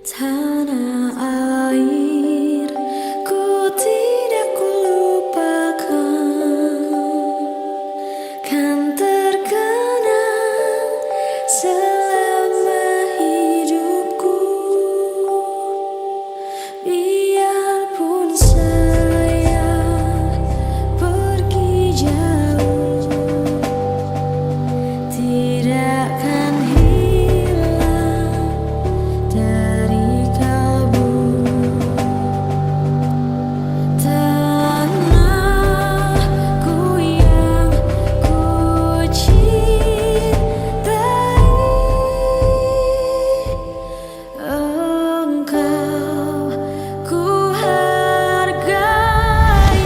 Tanah air, ku tidak kulupakan, kan terkenang selama hidupku. Biarpun saya pergi jauh, tidak akan hilang dari kalbu. Tanahku yang ku cintai, engkau ku hargai.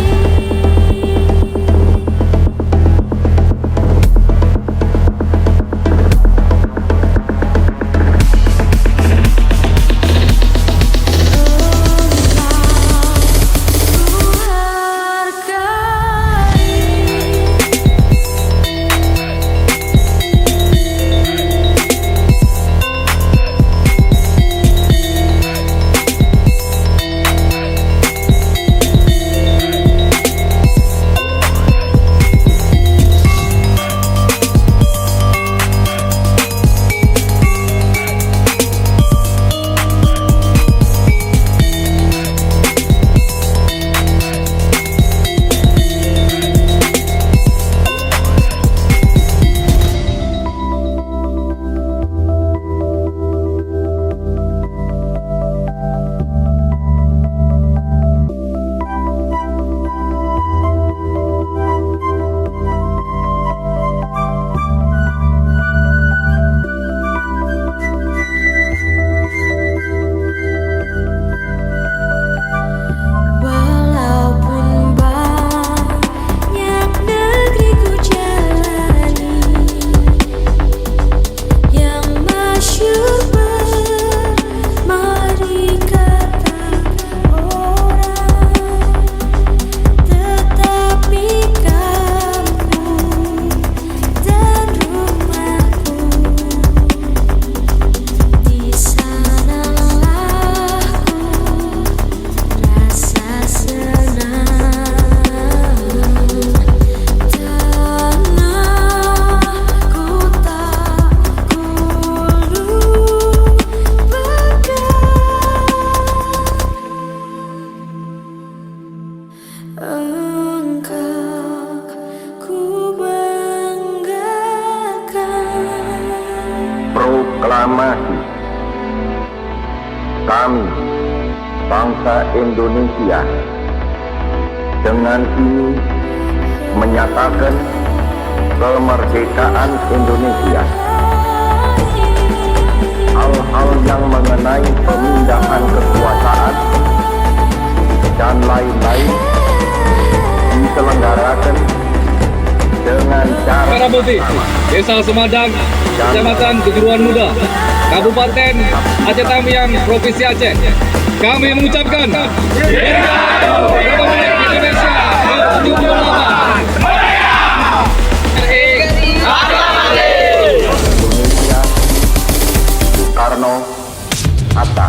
Walaupun banyak negeri ku jalani, yang masyhur bermari kata orang, tetapi kampung dan rumahku, di sanalah ku rasa senang. Tanahku tak kulupakan, engkau ku banggakan. Proklamasi kami, bangsa Indonesia, dengan ini menyatakan kemerdekaan Indonesia. Hal-hal yang mengenai pemindahan kekuasaan dan lain-lain diselenggarakan dengan cara Para Putih, Desa Semadang, Kecamatan Kejuruan Muda, Kabupaten Aceh Tamiang, Provinsi Aceh. Kami mengucapkan Dirgahayu Republik Indonesia ke-78. Indonesia, Soekarno, Hatta.